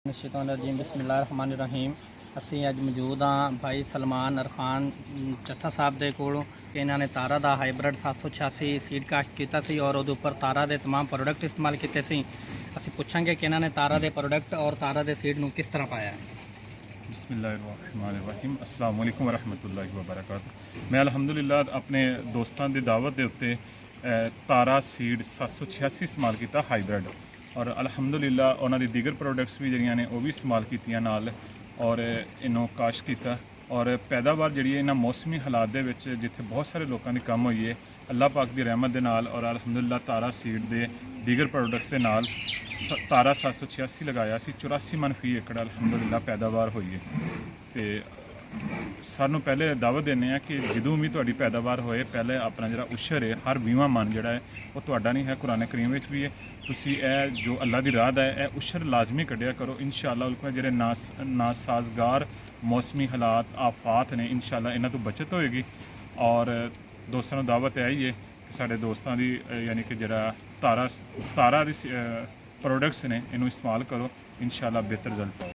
नशीतुर्रजीम बिस्मिल्लाहिर्रहमानिर्रहीम। ਅਸੀਂ ਅੱਜ ਮੌਜੂਦ ਹਾਂ ਭਾਈ ਸਲਮਾਨ ਅਰਫਾਨ ਚੱਠਾ ਸਾਹਿਬ ਦੇ ਕੋਲ ਕਿ ਇਹਨਾਂ ਨੇ ਤਾਰਾ ਦਾ ਹਾਈਬ੍ਰਿਡ 786 ਸੀਡ ਕਾਸਟ ਕੀਤਾ ਸੀ ਔਰ ਉਹਦੇ ਉੱਪਰ ਤਾਰਾ ਦੇ तमाम ਪ੍ਰੋਡਕਟ ਇਸਤੇਮਾਲ ਕੀਤੇ ਸੀ। ਅਸੀਂ ਪੁੱਛਾਂਗੇ ਕਿ ਇਹਨਾਂ ਨੇ ਤਾਰਾ ਦੇ ਪ੍ਰੋਡਕਟ ਔਰ ਤਾਰਾ ਦੇ ਸੀਡ ਨੂੰ ਕਿਸ ਤਰ੍ਹਾਂ ਪਾਇਆ ਹੈ। ਬਿਸਮਿल्लाहिर्रहमानिर्रहीम अस्सलाम वालेकुम वरहमतुल्लाहि वबरकातुहू। मैं अल्हम्दुलिल्लाह अपने दोस्तों की दावत के उत्ते तारा सीड 786 इस्तेमाल किया हाईब्रिड और अल्हम्दुलिल्लाह उन्होंने दीगर प्रोडक्ट्स भी जड़ियाँ ने वो भी इस्तेमाल कीतियां नाल और इन्हों काश किया और पैदावार जी इन्होंने मौसमी हालात के जिथे बहुत सारे लोगों की कम हुई है अल्लाह पाक की रहमत के नाल और अल्हम्दुलिल्लाह तारा सीड के दीगर प्रोडक्ट्स के नाल तारा 786 लगाया सी 84 मन फी एकड़ अल्हम्दुलिल्लाह पैदावार हुई है। तो सानू पहले दावत देने कि जदों भी तुहाडी पैदावार होए पहले अपना जिहड़ा उशर है हर 20वां मन जिहड़ा है वो तुहाडा नहीं है, कुरान करीम विच भी है। तुसीं ए जो अल्लाह दी राह दा है ए उशर लाजमी कढ़िया करो इंशाअल्लाह। उलका जिहड़े नासाजगार मौसमी हालात आफात ने इंशाअल्लाह इन्हां तो बचत होएगी। और दोस्तों दावत है ही है कि साडे दोस्तां दी यानी कि जिहड़ा तारा दी प्रोडक्ट्स ने इन्हूं इस्तेमाल करो इंशाअल्लाह बेहतर रिजल्ट